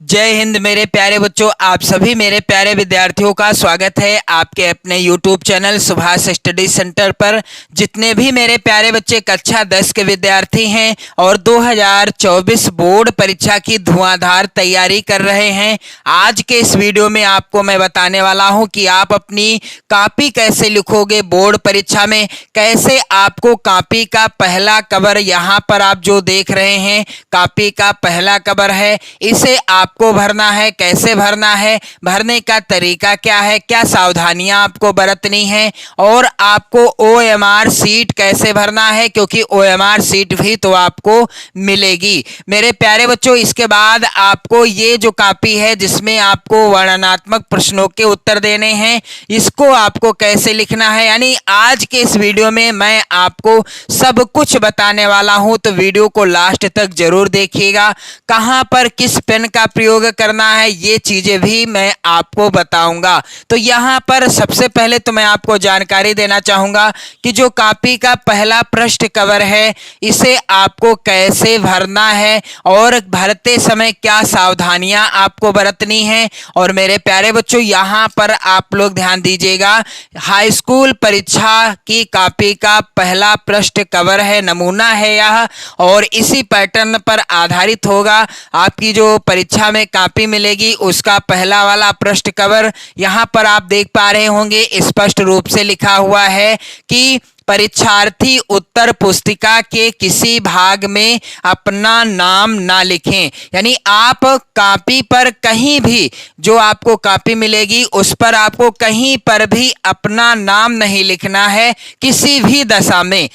जय हिंद मेरे प्यारे बच्चों, आप सभी मेरे प्यारे विद्यार्थियों का स्वागत है आपके अपने YouTube channel Subhash study centre पर। जितने भी मेरे प्यारे बच्चे कक्षा 10 के विद्यार्थी हैं और 2024 बोर्ड परीक्षा की धुआंधार तैयारी कर रहे हैं, आज के इस वीडियो में आपको मैं बताने वाला हूं कि आप अपनी कॉपी कैसे लिखोगे बोर्ड परीक्षा में। कैसे आपको कॉपी का पहला कवर, यहाँ पर आप जो देख रहे हैं कॉपी का पहला कवर है, इसे आपको भरना है। कैसे भरना है, भरने का तरीका क्या है, क्या सावधानियां आपको बरतनी है, और आपको OMR सीट कैसे भरना है, क्योंकि OMR सीट भी तो आपको मिलेगी मेरे प्यारे बच्चों। इसके बाद आपको ये जो कॉपी है जिसमें आपको वर्णनात्मक प्रश्नों के उत्तर देने हैं, इसको आपको कैसे लिखना है, यानी आज के इस वीडियो में मैं आपको सब कुछ बताने वाला हूं। तो वीडियो को लास्ट तक जरूर देखिएगा। कहां पर किस पेन का प्रयोग करना है, ये चीजें भी मैं आपको बताऊंगा। तो यहाँ पर सबसे पहले तो मैं आपको जानकारी देना चाहूंगा कि जो कॉपी का पहला पृष्ठ कवर है, इसे आपको कैसे भरना है और भरते समय क्या सावधानियां आपको बरतनी है। और मेरे प्यारे बच्चों, यहाँ पर आप लोग ध्यान दीजिएगा, हाई स्कूल परीक्षा की कॉपी का पहला पृष्ठ कवर है, नमूना है यह, और इसी पैटर्न पर आधारित होगा आपकी जो परीक्षा में कॉपी मिलेगी उसका पहला वाला पृष्ठ कवर। यहाँ पर आप देख पा रहे होंगे स्पष्ट रूप से लिखा हुआ है कि परीक्षार्थी उत्तर पुस्तिका के किसी भाग में अपना नाम ना लिखें, यानी आप कॉपी पर कहीं भी, जो आपको कॉपी मिलेगी उस पर आपको कहीं पर भी अपना नाम नहीं लिखना है किसी भी दशा में।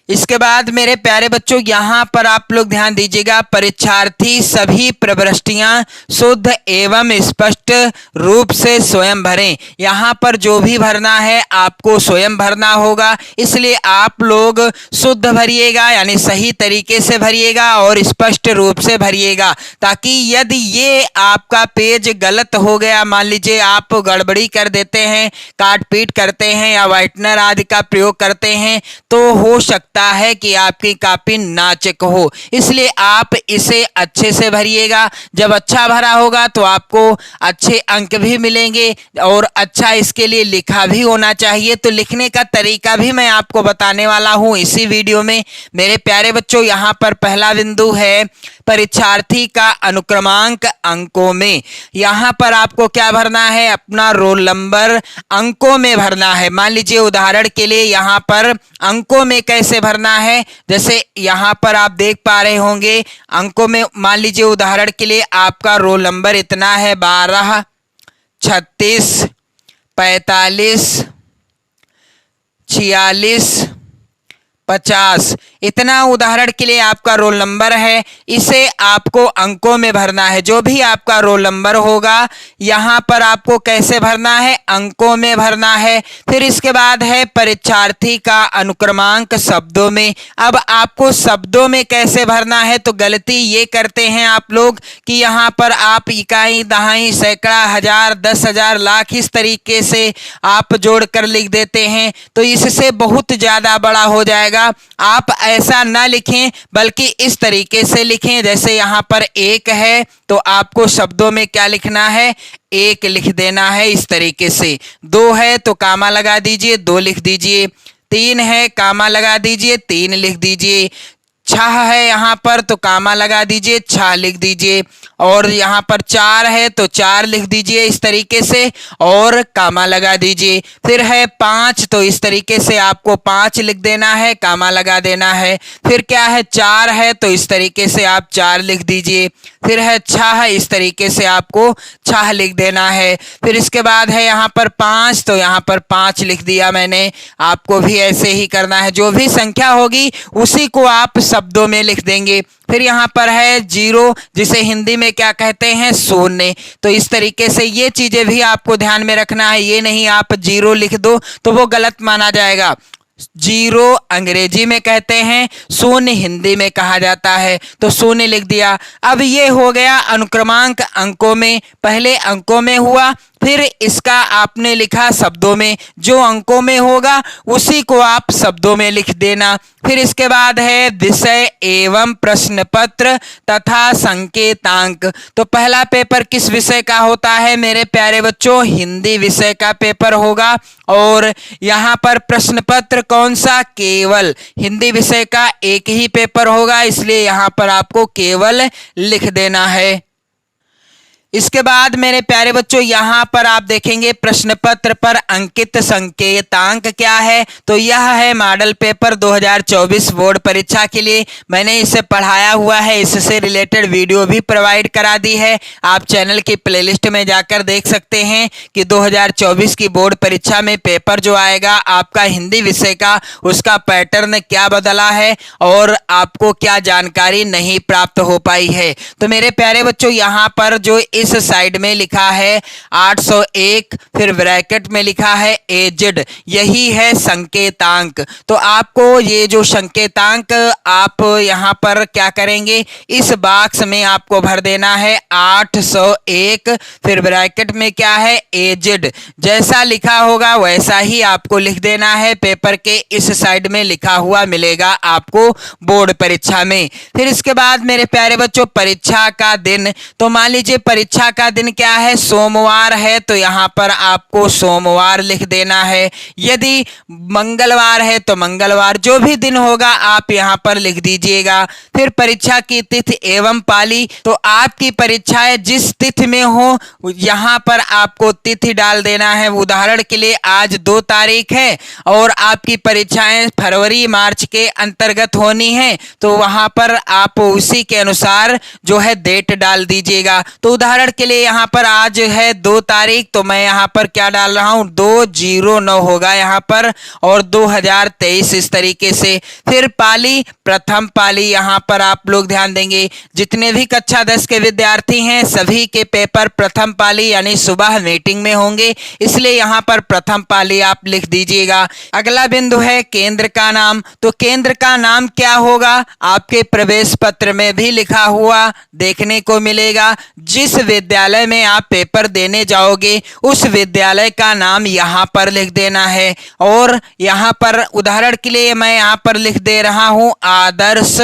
इसके बाद मेरे प्यारे बच्चों, यहाँ पर आप लोग ध्यान दीजिएगा, परीक्षार्थी सभी प्रविष्टियां शुद्ध एवं स्पष्ट रूप से स्वयं भरें। यहाँ पर जो भी भरना है आपको स्वयं भरना होगा, इसलिए आप लोग शुद्ध भरिएगा, यानी सही तरीके से भरिएगा और स्पष्ट रूप से भरिएगा, ताकि यदि ये आपका पेज गलत हो गया, मान लीजिए आप गड़बड़ी कर देते हैं, काट पीट करते हैं या व्हाइटनर आदि का प्रयोग करते हैं, तो हो सकता है कि आपकी कॉपी ना चेक हो। इसलिए आप इसे अच्छे से भरिएगा। जब अच्छा भरा होगा तो आपको अच्छे अंक भी मिलेंगे और अच्छा इसके लिए लिखा भी होना चाहिए। तो लिखने का तरीका भी मैं आपको बताने वाला हूं इसी वीडियो में मेरे प्यारे बच्चों। यहां पर पहला बिंदु है परीक्षार्थी का अनुक्रमांक अंकों में। यहां पर आपको क्या भरना है, अपना रोल नंबर अंकों में भरना है। मान लीजिए उदाहरण के लिए यहां पर अंकों में कैसे भरना है, जैसे यहां पर आप देख पा रहे होंगे अंकों में, मान लीजिए उदाहरण के लिए आपका रोल नंबर इतना है 12, 36, 45, 46, 50, इतना उदाहरण के लिए आपका रोल नंबर है। इसे आपको अंकों में भरना है। जो भी आपका रोल नंबर होगा यहाँ पर आपको कैसे भरना है, अंकों में भरना है। फिर इसके बाद है परीक्षार्थी का अनुक्रमांक शब्दों में। अब आपको शब्दों में कैसे भरना है, तो गलती ये करते हैं आप लोग कि यहाँ पर आप इकाई, दहाई, सैकड़ा, हजार, 10,000, लाख, इस तरीके से आप जोड़कर लिख देते हैं, तो इससे बहुत ज्यादा बड़ा हो जाएगा। आप ऐसा ना लिखें, बल्कि इस तरीके से लिखें। जैसे यहाँ पर 1 है तो आपको शब्दों में क्या लिखना है, 1 लिख देना है इस तरीके से। 2 है तो कामा लगा दीजिए, 2 लिख दीजिए। 3 है, कामा लगा दीजिए, 3 लिख दीजिए। 6 है यहाँ पर तो कामा लगा दीजिए, 6 लिख दीजिए। और यहाँ पर 4 है तो 4 लिख दीजिए इस तरीके से और कामा लगा दीजिए। फिर है 5 तो इस तरीके से आपको 5 लिख देना है, कामा लगा देना है। फिर क्या है, 4 है तो इस तरीके से आप 4 लिख दीजिए। फिर है 6 है, इस तरीके से आपको 6 लिख देना है। फिर इसके बाद है यहाँ पर 5 तो यहाँ पर 5 लिख दिया मैंने। आपको भी ऐसे ही करना है, जो भी संख्या होगी उसी को आप शब्दों में लिख देंगे। फिर यहाँ पर है 0, जिसे हिंदी में क्या कहते हैं, शून्य। तो इस तरीके से ये चीजें भी आपको ध्यान में रखना है। ये नहीं आप 0 लिख दो तो वो गलत माना जाएगा। 0 अंग्रेजी में कहते हैं, शून्य हिंदी में कहा जाता है, तो शून्य लिख दिया। अब ये हो गया अनुक्रमांक अंकों में, पहले अंकों में हुआ, फिर इसका आपने लिखा शब्दों में, जो अंकों में होगा उसी को आप शब्दों में लिख देना। फिर इसके बाद है विषय एवं प्रश्न पत्र तथा संकेतांक। तो पहला पेपर किस विषय का होता है मेरे प्यारे बच्चों? हिंदी विषय का पेपर होगा। और यहाँ पर प्रश्न पत्र कौन सा? केवल हिंदी विषय का एक ही पेपर होगा, इसलिए यहाँ पर आपको केवल लिख देना है। इसके बाद मेरे प्यारे बच्चों यहाँ पर आप देखेंगे प्रश्न पत्र पर अंकित संकेतांक क्या है। तो यह है मॉडल पेपर 2024 बोर्ड परीक्षा के लिए। मैंने इसे पढ़ाया हुआ है, इससे रिलेटेड वीडियो भी प्रोवाइड करा दी है। आप चैनल की प्लेलिस्ट में जाकर देख सकते हैं कि 2024 की बोर्ड परीक्षा में पेपर जो आएगा आपका हिंदी विषय का, उसका पैटर्न क्या बदला है और आपको क्या जानकारी नहीं प्राप्त हो पाई है। तो मेरे प्यारे बच्चों यहाँ पर जो इस साइड में लिखा है 801, फिर ब्रैकेट में लिखा है एजेड, यही है संकेतांक। तो आपको ये जो संकेतांक आप यहाँ पर क्या करेंगे, इस बॉक्स में आपको भर देना है 801, फिर ब्रैकेट में क्या है एजेड। जैसा लिखा होगा वैसा ही आपको लिख देना है, पेपर के इस साइड में लिखा हुआ मिलेगा आपको बोर्ड परीक्षा में। फिर इसके बाद मेरे प्यारे बच्चों परीक्षा का दिन, तो मान लीजिए परीक्षा का दिन क्या है, सोमवार है, तो यहाँ पर आपको सोमवार लिख देना है। यदि मंगलवार है तो मंगलवार, जो भी दिन होगा आप यहाँ पर लिख दीजिएगा। फिर परीक्षा की तिथि एवं पाली, तो आपकी परीक्षाएं जिस तिथि में हो यहाँ पर आपको तिथि डाल देना है। उदाहरण के लिए आज 2 तारीख है और आपकी परीक्षाएं फरवरी मार्च के अंतर्गत होनी है, तो वहां पर आप उसी के अनुसार जो है डेट डाल दीजिएगा। तो उदाहरण के लिए यहाँ पर आज है 2 तारीख, तो मैं यहाँ पर क्या डाल रहा हूँ 209 होगा यहाँ पर, और 2023 इस तरीके से। फिर पाली, प्रथम पाली, यहाँ पर आप लोग ध्यान देंगे जितने भी कक्षा 10 के विद्यार्थी हैं सभी के पेपर प्रथम पाली यानी सुबह मीटिंग में होंगे, इसलिए यहाँ पर प्रथम पाली आप लिख दीजिएगा। अगला बिंदु है केंद्र का नाम। तो केंद्र का नाम क्या होगा, आपके प्रवेश पत्र में भी लिखा हुआ देखने को मिलेगा। जिस विद्यालय में आप पेपर देने जाओगे उस विद्यालय का नाम यहाँ पर लिख देना है। और यहाँ पर उदाहरण के लिए मैं यहाँ पर लिख दे रहा हूँ आदर्श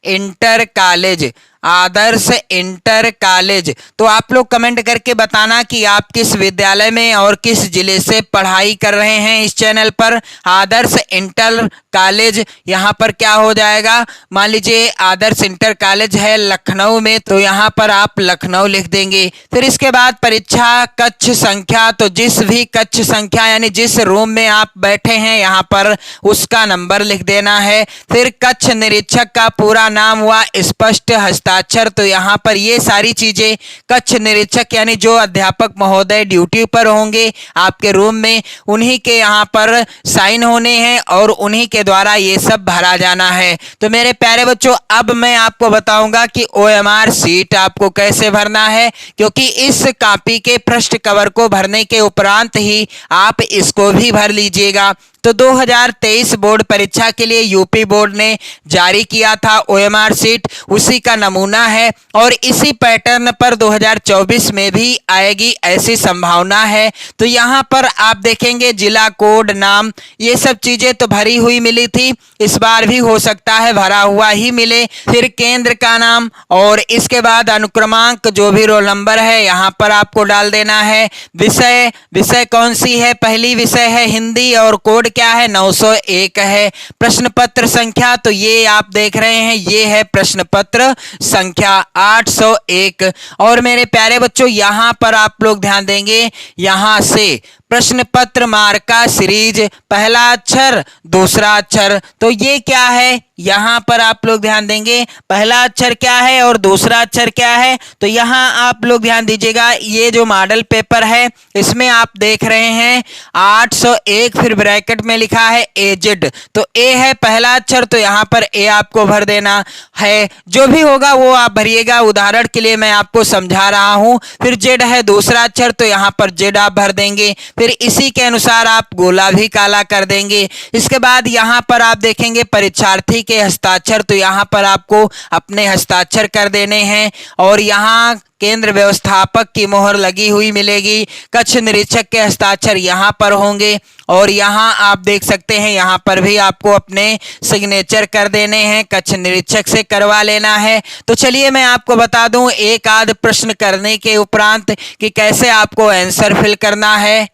इंटर कॉलेज, आदर्श इंटर कॉलेज। तो आप लोग कमेंट करके बताना कि आप किस विद्यालय में और किस जिले से पढ़ाई कर रहे हैं इस चैनल पर। आदर्श इंटर कॉलेज यहाँ पर क्या हो जाएगा, मान लीजिए आदर्श इंटर कॉलेज है लखनऊ में, तो यहाँ पर आप लखनऊ लिख देंगे। फिर इसके बाद परीक्षा कक्ष संख्या, तो जिस भी कक्ष संख्या यानी जिस रूम में आप बैठे हैं यहाँ पर उसका नंबर लिख देना है। फिर कक्ष निरीक्षक का पूरा नाम हुआ स्पष्ट हस्ताक्षर, तो यहाँ पर ये सारी चीजें कक्ष निरीक्षक यानी जो अध्यापक महोदय ड्यूटी पर होंगे आपके रूम में उन्हीं के यहाँ पर साइन होने हैं और उन्हीं के द्वारा ये सब भरा जाना है। तो मेरे प्यारे बच्चों अब मैं आपको बताऊंगा कि OMR सीट आपको कैसे भरना है, क्योंकि इस कॉपी के पृष्ठ कवर को भरने के उपरांत ही आप इसको भी भर लीजिएगा। तो 2023 बोर्ड परीक्षा के लिए यूपी बोर्ड ने जारी किया था OMR सीट, उसी का नमूना है और इसी पैटर्न पर 2024 में भी आएगी ऐसी संभावना है। तो यहाँ पर आप देखेंगे जिला कोड नाम ये सब चीजें तो भरी हुई मिली थी, इस बार भी हो सकता है भरा हुआ ही मिले। फिर केंद्र का नाम और इसके बाद अनुक्रमांक जो भी रोल नंबर है यहाँ पर आपको डाल देना है। विषय, विषय कौन सी है, पहली विषय है हिंदी और कोड क्या है 901 है। प्रश्न पत्र संख्या, तो ये आप देख रहे हैं ये है प्रश्न पत्र संख्या 801। और मेरे प्यारे बच्चों यहाँ पर आप लोग ध्यान देंगे, यहाँ से प्रश्न पत्र मार्का सीरीज, पहला अक्षर दूसरा अक्षर, तो ये क्या है यहाँ पर आप लोग ध्यान देंगे पहला अक्षर क्या है और दूसरा अक्षर क्या है। तो यहाँ आप लोग ध्यान दीजिएगा ये जो मॉडल पेपर है इसमें आप देख रहे हैं 801 फिर ब्रैकेट में लिखा है एजेड, तो ए है पहला अक्षर तो यहाँ पर ए आपको भर देना है, जो भी होगा वो आप भरिएगा। उदाहरण के लिए मैं आपको समझा रहा हूँ। फिर जेड है दूसरा अक्षर तो यहाँ पर जेड आप भर देंगे, फिर इसी के अनुसार आप गोला भी काला कर देंगे। इसके बाद यहाँ पर आप देखेंगे परीक्षार्थी के हस्ताक्षर, तो यहाँ पर आपको अपने हस्ताक्षर कर देने हैं और यहाँ केंद्र व्यवस्थापक की मोहर लगी हुई मिलेगी। कक्ष निरीक्षक के हस्ताक्षर यहाँ पर होंगे और यहाँ आप देख सकते हैं, यहाँ पर भी आपको अपने सिग्नेचर कर देने हैं, कक्ष निरीक्षक से करवा लेना है। तो चलिए मैं आपको बता दूं एक आध प्रश्न करने के उपरांत कि कैसे आपको आंसर फिल करना है।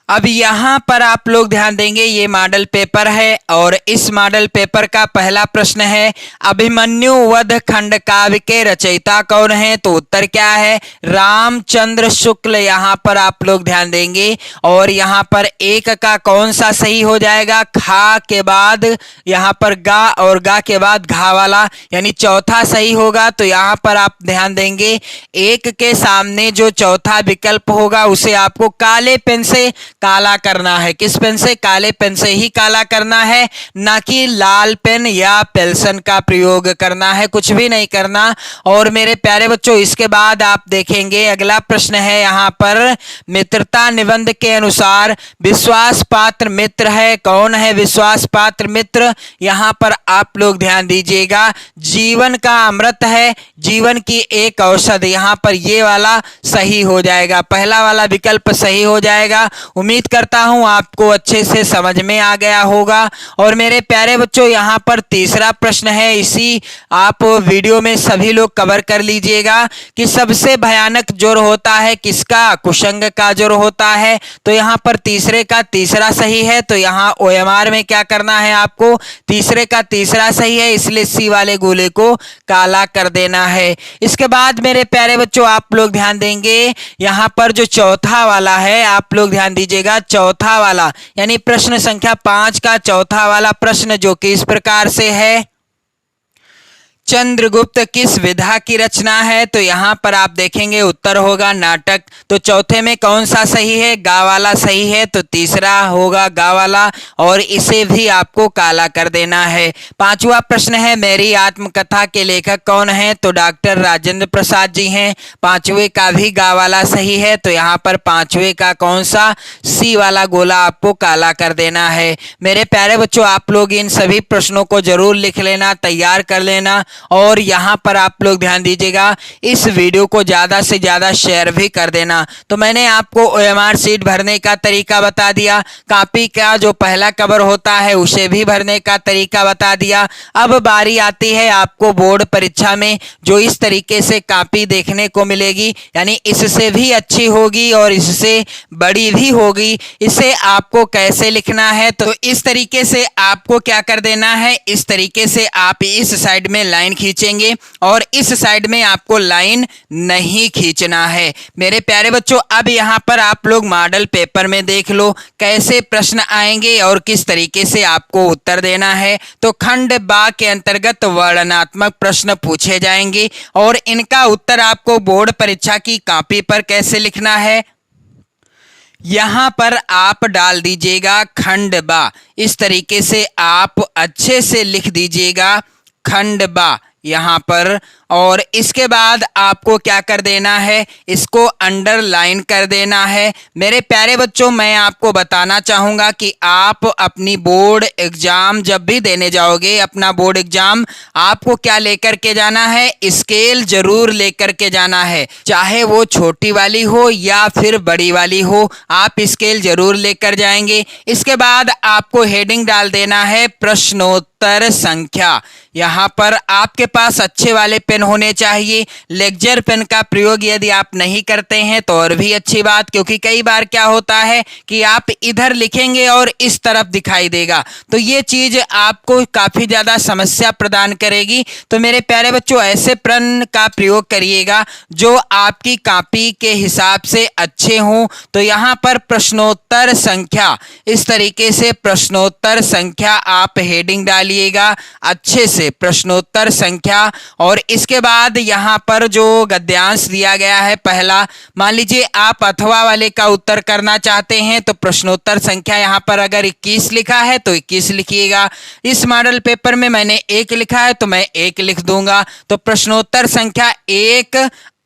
अब यहाँ पर आप लोग ध्यान देंगे, ये मॉडल पेपर है और इस मॉडल पेपर का पहला प्रश्न है, अभिमन्यु वध खंड काव्य के रचयिता कौन है? तो उत्तर क्या है? रामचंद्र शुक्ल। यहाँ पर आप लोग ध्यान देंगे और यहाँ पर एक का कौन सा सही हो जाएगा? खा के बाद यहाँ पर गा और गा के बाद घा वाला, यानी चौथा सही होगा। तो यहाँ पर आप ध्यान देंगे, एक के सामने जो चौथा विकल्प होगा उसे आपको काले पेन से काला करना है। किस पेन से? काले पेन से ही काला करना है, ना कि लाल पेन या पेंसिल का प्रयोग करना है, कुछ भी नहीं करना। और मेरे प्यारे बच्चों, इसके बाद आप देखेंगे अगला प्रश्न है यहाँ पर, मित्रता निबंध के अनुसार विश्वास पात्र मित्र है, कौन है विश्वास पात्र मित्र? यहाँ पर आप लोग ध्यान दीजिएगा, जीवन का अमृत है, जीवन की एक औषध, यहाँ पर ये वाला सही हो जाएगा, पहला वाला विकल्प सही हो जाएगा। उम्मीद करता हूं आपको अच्छे से समझ में आ गया होगा। और मेरे प्यारे बच्चों, यहाँ पर तीसरा प्रश्न है, इसी आप वीडियो में सभी लोग कवर कर लीजिएगा कि सबसे भयानक ज्वर होता है किसका? कुशंग का ज्वर होता है। तो यहाँ पर तीसरे का तीसरा सही है, तो यहाँ OMR में क्या करना है आपको? तीसरे का तीसरा सही है, इसलिए सी वाले गोले को काला कर देना है। इसके बाद मेरे प्यारे बच्चों आप लोग ध्यान देंगे, यहाँ पर जो चौथा वाला है आप लोग ध्यान दीजिएगा, चौथा वाला यानी प्रश्न संख्या 5 का चौथा वाला प्रश्न जो कि इस प्रकार से है, चंद्रगुप्त किस विधा की रचना है? तो यहाँ पर आप देखेंगे उत्तर होगा नाटक। तो चौथे में कौन सा सही है? गा वाला सही है, तो तीसरा होगा गा वाला और इसे भी आपको काला कर देना है। पांचवा प्रश्न है, मेरी आत्मकथा के लेखक कौन है? तो डॉक्टर राजेंद्र प्रसाद जी हैं। पांचवे का भी गा वाला सही है, तो यहाँ पर पांचवे का कौन सा? सी वाला गोला आपको काला कर देना है। मेरे प्यारे बच्चों, आप लोग इन सभी प्रश्नों को जरूर लिख लेना, तैयार कर लेना और यहाँ पर आप लोग ध्यान दीजिएगा, इस वीडियो को ज़्यादा से ज़्यादा शेयर भी कर देना। तो मैंने आपको OMR सीट भरने का तरीका बता दिया, कॉपी का जो पहला कवर होता है उसे भी भरने का तरीका बता दिया। अब बारी आती है आपको बोर्ड परीक्षा में जो इस तरीके से कॉपी देखने को मिलेगी, यानी इससे भी अच्छी होगी और इससे बड़ी भी होगी। इसे आपको कैसे लिखना है? तो इस तरीके से आपको क्या कर देना है, इस तरीके से आप इस साइड में लाइन खींचेंगे और इस साइड में आपको लाइन नहीं खींचना है। मेरे प्यारे बच्चों, अब यहाँ पर आप लोग मॉडल पेपर में देख लो कैसे प्रश्न आएंगे और किस तरीके से आपको उत्तर देना है। तो खंड बा के अंतर्गत वर्णनात्मक प्रश्न पूछे जाएंगे और इनका उत्तर आपको बोर्ड परीक्षा की कॉपी पर कैसे लिखना है, यहाँ पर आप डाल दीजिएगा खंड बा। इस तरीके से आप अच्छे से लिख दीजिएगा खंड बा यहाँ पर, और इसके बाद आपको क्या कर देना है, इसको अंडरलाइन कर देना है। मेरे प्यारे बच्चों, मैं आपको बताना चाहूँगा कि आप अपनी बोर्ड एग्जाम जब भी देने जाओगे, अपना बोर्ड एग्जाम आपको क्या लेकर के जाना है? स्केल जरूर लेकर के जाना है, चाहे वो छोटी वाली हो या फिर बड़ी वाली हो, आप स्केल जरूर लेकर जाएंगे। इसके बाद आपको हेडिंग डाल देना है प्रश्नोत्तर संख्या। यहाँ पर आपके पास अच्छे वाले पेन होने चाहिए। लेक्चर पेन का प्रयोग यदि आप नहीं करते हैं तो और भी अच्छी बात, क्योंकि कई बार क्या होता है कि आप इधर लिखेंगे और इस तरफ दिखाई देगा, तो ये चीज आपको काफी ज्यादा समस्या प्रदान करेगी। तो मेरे प्यारे बच्चों, ऐसे पेन का प्रयोग करिएगा जो आपकी कॉपी के हिसाब से अच्छे हों। तो यहाँ पर प्रश्नोत्तर संख्या, इस तरीके से प्रश्नोत्तर संख्या आप हेडिंग डालिएगा अच्छे से, प्रश्नोत्तर संख्या। और इसके बाद यहाँ पर जो गद्यांश दिया गया है पहला, मान लीजिए आप अथवा वाले का उत्तर करना चाहते हैं तो प्रश्नोत्तर संख्या यहाँ पर अगर 21 लिखा है तो 21 लिखिएगा। इस मॉडल पेपर में मैंने 1 लिखा है तो मैं 1 लिख दूंगा। तो प्रश्नोत्तर संख्या 1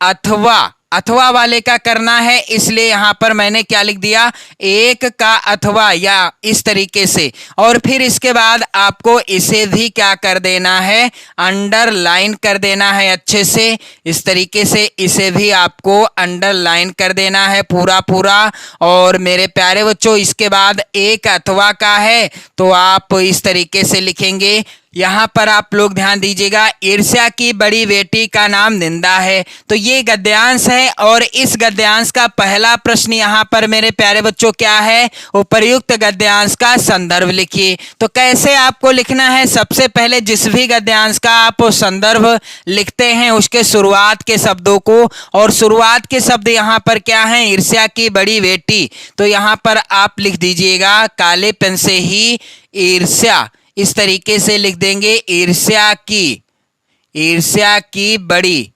अथवा अथवा वाले का करना है, इसलिए यहाँ पर मैंने क्या लिख दिया, एक का अथवा, या इस तरीके से। और फिर इसके बाद आपको इसे भी क्या कर देना है, अंडरलाइन कर देना है अच्छे से। इस तरीके से इसे भी आपको अंडरलाइन कर देना है पूरा पूरा। और मेरे प्यारे बच्चों, इसके बाद एक अथवा का है तो आप इस तरीके से लिखेंगे। यहाँ पर आप लोग ध्यान दीजिएगा, ईर्ष्या की बड़ी बेटी का नाम निंदा है, तो ये गद्यांश है। और इस गद्यांश का पहला प्रश्न यहाँ पर मेरे प्यारे बच्चों क्या है, उपर्युक्त गद्यांश का संदर्भ लिखिए। तो कैसे आपको लिखना है, सबसे पहले जिस भी गद्यांश का आप संदर्भ लिखते हैं उसके शुरुआत के शब्दों को, और शुरुआत के शब्द यहाँ पर क्या है, ईर्ष्या की बड़ी बेटी, तो यहाँ पर आप लिख दीजिएगा काले पेन से ही ईर्ष्या, इस तरीके से लिख देंगे, ईर्ष्या की बड़ी,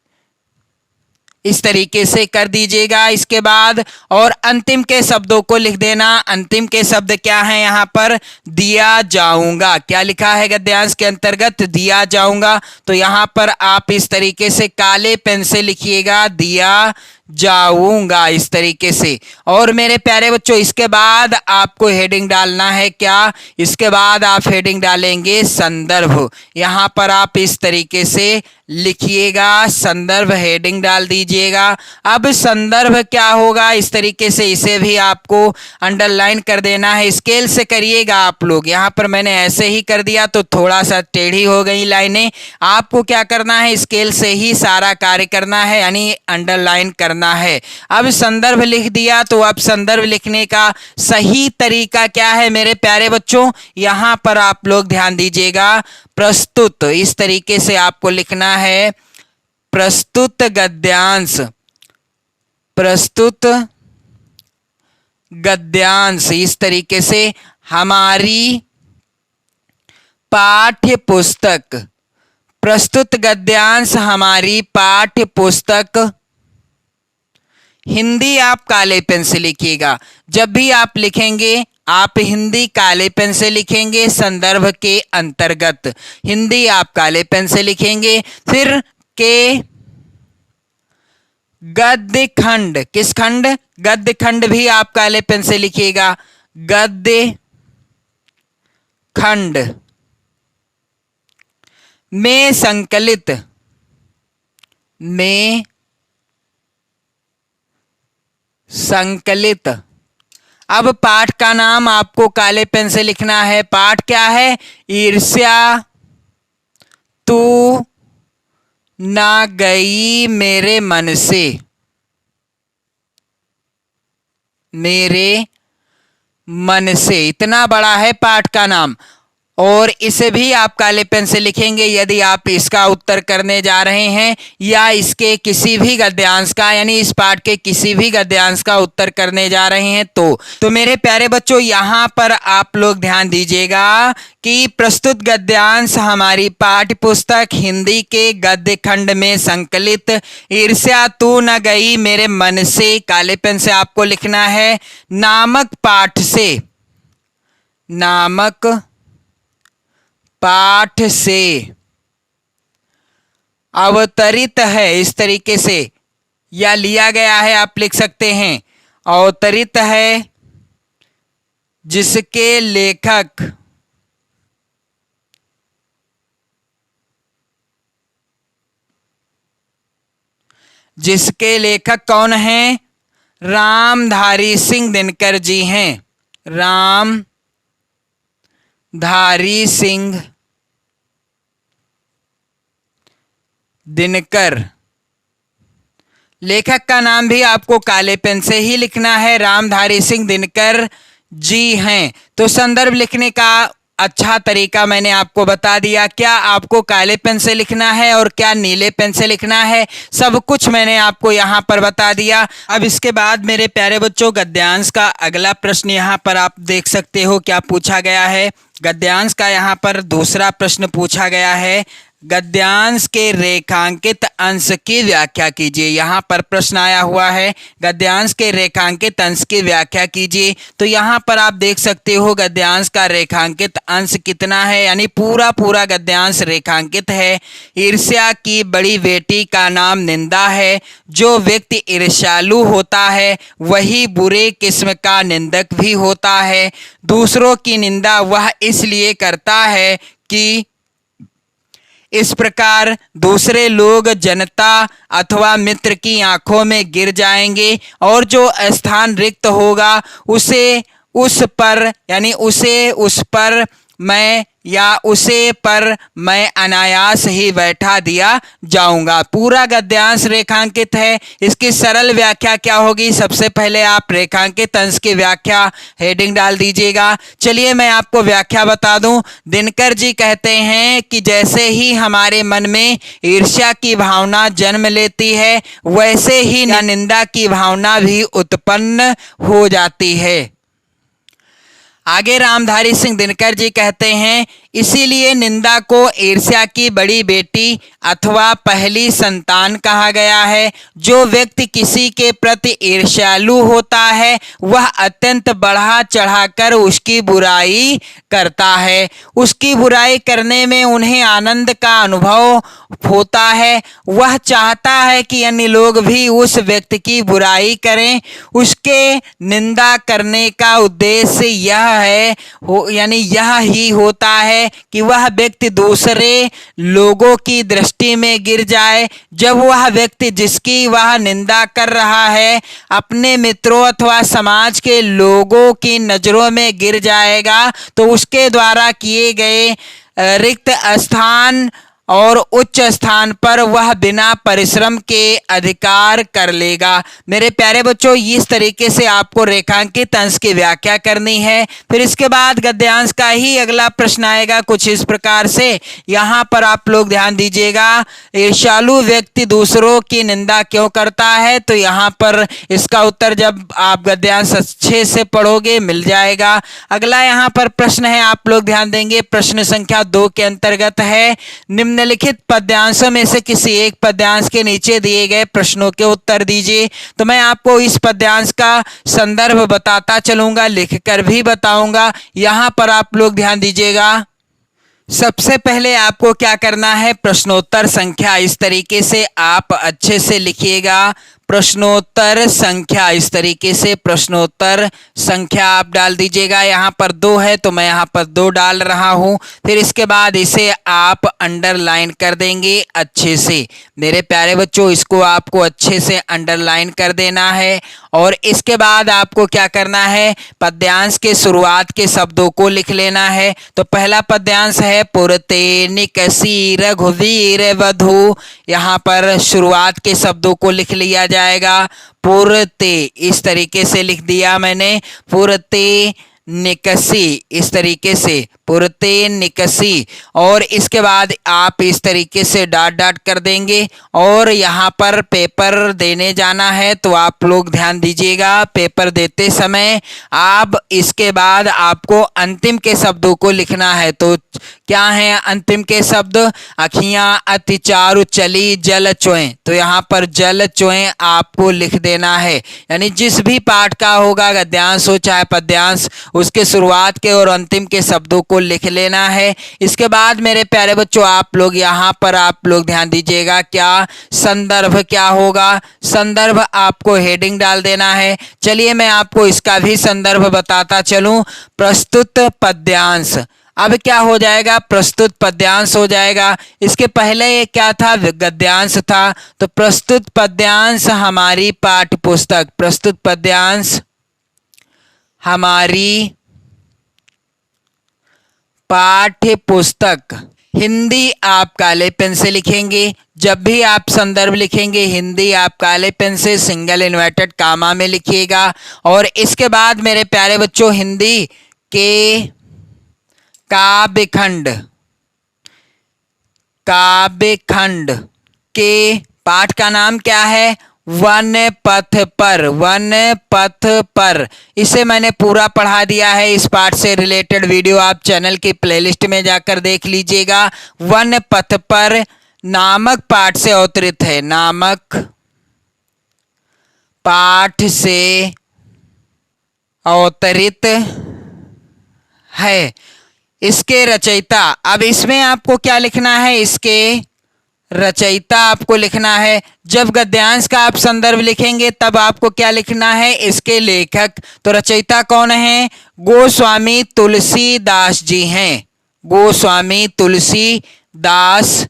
इस तरीके से कर दीजिएगा। इसके बाद और अंतिम के शब्दों को लिख देना। अंतिम के शब्द क्या है, यहाँ पर दिया जाऊंगा, क्या लिखा है गद्यांश के अंतर्गत, दिया जाऊंगा, तो यहाँ पर आप इस तरीके से काले पेन से लिखिएगा, दिया जाऊंगा, इस तरीके से। और मेरे प्यारे बच्चों, इसके बाद आपको हेडिंग डालना है क्या, इसके बाद आप हेडिंग डालेंगे संदर्भ, यहाँ पर आप इस तरीके से लिखिएगा, संदर्भ हेडिंग डाल दीजिएगा। अब संदर्भ क्या होगा, इस तरीके से इसे भी आपको अंडरलाइन कर देना है, स्केल से करिएगा आप लोग। यहाँ पर मैंने ऐसे ही कर दिया तो थोड़ा सा टेढ़ी हो गई लाइनें, आपको क्या करना है, स्केल से ही सारा कार्य करना है, यानी अंडरलाइन करना है। अब संदर्भ लिख दिया, तो अब संदर्भ लिखने का सही तरीका क्या है मेरे प्यारे बच्चों, यहाँ पर आप लोग ध्यान दीजिएगा, प्रस्तुत, इस तरीके से आपको लिखना है, प्रस्तुत गद्यांश, प्रस्तुत गद्यांश, इस तरीके से हमारी पाठ्य पुस्तक, प्रस्तुत गद्यांश हमारी पाठ्य पुस्तक। हिंदी आप काले पेन से लिखिएगा, जब भी आप लिखेंगे आप हिंदी काले पेन से लिखेंगे संदर्भ के अंतर्गत, हिंदी आप काले पेन से लिखेंगे। फिर के गद्य खंड, किस खंड, गद्य खंड भी आप काले पेन से लिखिएगा, गद्य खंड में संकलित, में संकलित। अब पाठ का नाम आपको काले पेन से लिखना है, पाठ क्या है, ईर्ष्या तू ना गई मेरे मन से, मेरे मन से, इतना बड़ा है पाठ का नाम। और इसे भी आप काले पेन से लिखेंगे यदि आप इसका उत्तर करने जा रहे हैं या इसके किसी भी गद्यांश का, यानी इस पाठ के किसी भी गद्यांश का उत्तर करने जा रहे हैं तो मेरे प्यारे बच्चों, यहाँ पर आप लोग ध्यान दीजिएगा कि प्रस्तुत गद्यांश हमारी पाठ्य पुस्तक हिंदी के गद्य खंड में संकलित ईर्ष्या तू न गई मेरे मन से, काले पेन से आपको लिखना है, नामक पाठ से, नामक पाठ से अवतरित है, इस तरीके से, या लिया गया है आप लिख सकते हैं, अवतरित है जिसके लेखक कौन हैं, रामधारी सिंह दिनकर जी हैं, रामधारी सिंह दिनकर। लेखक का नाम भी आपको काले पेन से ही लिखना है, रामधारी सिंह दिनकर जी हैं। तो संदर्भ लिखने का अच्छा तरीका मैंने आपको बता दिया, क्या आपको काले पेन से लिखना है और क्या नीले पेन से लिखना है, सब कुछ मैंने आपको यहाँ पर बता दिया। अब इसके बाद मेरे प्यारे बच्चों, गद्यांश का अगला प्रश्न यहाँ पर आप देख सकते हो क्या पूछा गया है। गद्यांश का यहाँ पर दूसरा प्रश्न पूछा गया है, गद्यांश के रेखांकित अंश की व्याख्या कीजिए। यहाँ पर प्रश्न आया हुआ है, गद्यांश के रेखांकित अंश की व्याख्या कीजिए। तो यहाँ पर आप देख सकते हो गद्यांश का रेखांकित अंश कितना है, यानी पूरा गद्यांश रेखांकित है। ईर्ष्या की बड़ी बेटी का नाम निंदा है। जो व्यक्ति ईर्ष्यालु होता है वही बुरे किस्म का निंदक भी होता है। दूसरों की निंदा वह इसलिए करता है कि इस प्रकार दूसरे लोग जनता अथवा मित्र की आंखों में गिर जाएंगे और जो स्थान रिक्त होगा उसे उस पर मैं अनायास ही बैठा दिया जाऊंगा। पूरा गद्यांश रेखांकित है। इसकी सरल व्याख्या क्या होगी? सबसे पहले आप रेखांकित अंश की व्याख्या हेडिंग डाल दीजिएगा। चलिए मैं आपको व्याख्या बता दूं। दिनकर जी कहते हैं कि जैसे ही हमारे मन में ईर्ष्या की भावना जन्म लेती है वैसे ही निंदा की भावना भी उत्पन्न हो जाती है। आगे रामधारी सिंह दिनकर जी कहते हैं, इसीलिए निंदा को ईर्ष्या की बड़ी बेटी अथवा पहली संतान कहा गया है। जो व्यक्ति किसी के प्रति ईर्ष्यालु होता है वह अत्यंत बढ़ा चढ़ाकर उसकी बुराई करता है। उसकी बुराई करने में उन्हें आनंद का अनुभव होता है। वह चाहता है कि अन्य लोग भी उस व्यक्ति की बुराई करें। उसके निंदा करने का उद्देश्य यह ही होता है कि वह व्यक्ति दूसरे लोगों की दृष्टि में गिर जाए। जब वह व्यक्ति जिसकी वह निंदा कर रहा है अपने मित्रों अथवा समाज के लोगों की नजरों में गिर जाएगा तो उसके द्वारा किए गए रिक्त स्थान और उच्च स्थान पर वह बिना परिश्रम के अधिकार कर लेगा। मेरे प्यारे बच्चों, इस तरीके से आपको रेखांकित अंश की व्याख्या करनी है। फिर इसके बाद गद्यांश का ही अगला प्रश्न आएगा कुछ इस प्रकार से। यहाँ पर आप लोग ध्यान दीजिएगा, ईर्ष्यालु व्यक्ति दूसरों की निंदा क्यों करता है? तो यहाँ पर इसका उत्तर जब आप गद्यांश अच्छे से पढ़ोगे मिल जाएगा। अगला यहाँ पर प्रश्न है, आप लोग ध्यान देंगे, प्रश्न संख्या 2 के अंतर्गत है, निम्नलिखित पद्यांशों में से किसी एक पद्यांश के नीचे दिए गए प्रश्नों के उत्तर दीजिए। तो मैं आपको इस पद्यांश का संदर्भ बताता चलूंगा, लिखकर भी बताऊंगा। यहां पर आप लोग ध्यान दीजिएगा। सबसे पहले आपको क्या करना है, प्रश्नोत्तर संख्या इस तरीके से आप अच्छे से लिखिएगा। प्रश्नोत्तर संख्या इस तरीके से प्रश्नोत्तर संख्या आप डाल दीजिएगा। यहाँ पर 2 है तो मैं यहाँ पर 2 डाल रहा हूँ। फिर इसके बाद इसे आप अंडरलाइन कर देंगे अच्छे से। मेरे प्यारे बच्चों, इसको आपको अच्छे से अंडरलाइन कर देना है। और इसके बाद आपको क्या करना है, पद्यांश के शुरुआत के शब्दों को लिख लेना है। तो पहला पद्यांश है, पुरते निकसी रघुवीर वधु। यहाँ पर शुरुआत के शब्दों को लिख लिया जाएगा। पुरते इस तरीके से लिख दिया मैंने, पुरते निकसी इस तरीके से, पुरते निकसी। और इसके बाद आप इस तरीके से डॉट डॉट कर देंगे और यहाँ पर पेपर देने जाना है। तो आप लोग ध्यान दीजिएगा, पेपर देते समय आप इसके बाद आपको अंतिम के शब्दों को लिखना है। तो क्या है अंतिम के शब्द, अखियां अति चारु चली जल चोएं। तो यहाँ पर जल चोएं आपको लिख देना है। यानी जिस भी पाठ का होगा, गद्यांश हो चाहे पद्यांश, उसके शुरुआत के और अंतिम के शब्दों को लिख लेना है। इसके बाद मेरे प्यारे बच्चों, आप लोग यहाँ पर आप लोग ध्यान दीजिएगा, क्या संदर्भ क्या होगा, संदर्भ आपको हेडिंग डाल देना है। चलिए मैं आपको इसका भी संदर्भ बताता चलूं। प्रस्तुत पद्यांश, अब क्या हो जाएगा, प्रस्तुत पद्यांश हो जाएगा। इसके पहले ये क्या था, गद्यांश था। तो प्रस्तुत पद्यांश हमारी पाठ्य पुस्तक, प्रस्तुत पद्यांश हमारी पाठ्य पुस्तक। हिंदी आप काले पेन से लिखेंगे। जब भी आप संदर्भ लिखेंगे हिंदी आप काले पेन से सिंगल इन्वर्टेड कामा में लिखिएगा। और इसके बाद मेरे प्यारे बच्चों, हिंदी के काव्यखंड, काव्यखंड के पाठ का नाम क्या है, वन पथ पर, वन पथ पर। इसे मैंने पूरा पढ़ा दिया है। इस पाठ से रिलेटेड वीडियो आप चैनल की प्लेलिस्ट में जाकर देख लीजिएगा। वन पथ पर नामक पाठ से अवतरित है, नामक पाठ से अवतरित है। इसके रचयिता, अब इसमें आपको क्या लिखना है, इसके रचयिता आपको लिखना है। जब गद्यांश का आप संदर्भ लिखेंगे तब आपको क्या लिखना है, इसके लेखक। तो रचयिता कौन है, गोस्वामी तुलसीदास जी हैं, गोस्वामी तुलसीदास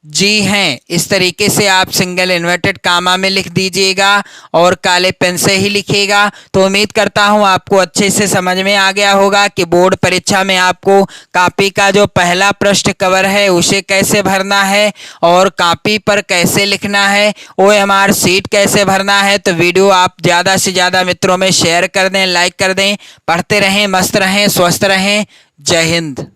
जी हैं। इस तरीके से आप सिंगल इन्वर्टेड कामा में लिख दीजिएगा और काले पेन से ही लिखिएगा। तो उम्मीद करता हूं आपको अच्छे से समझ में आ गया होगा कि बोर्ड परीक्षा में आपको कॉपी का जो पहला पृष्ठ कवर है उसे कैसे भरना है और कॉपी पर कैसे लिखना है, OMR शीट कैसे भरना है। तो वीडियो आप ज़्यादा से ज़्यादा मित्रों में शेयर कर दें, लाइक कर दें। पढ़ते रहें, मस्त रहें, स्वस्थ रहें। जय हिंद।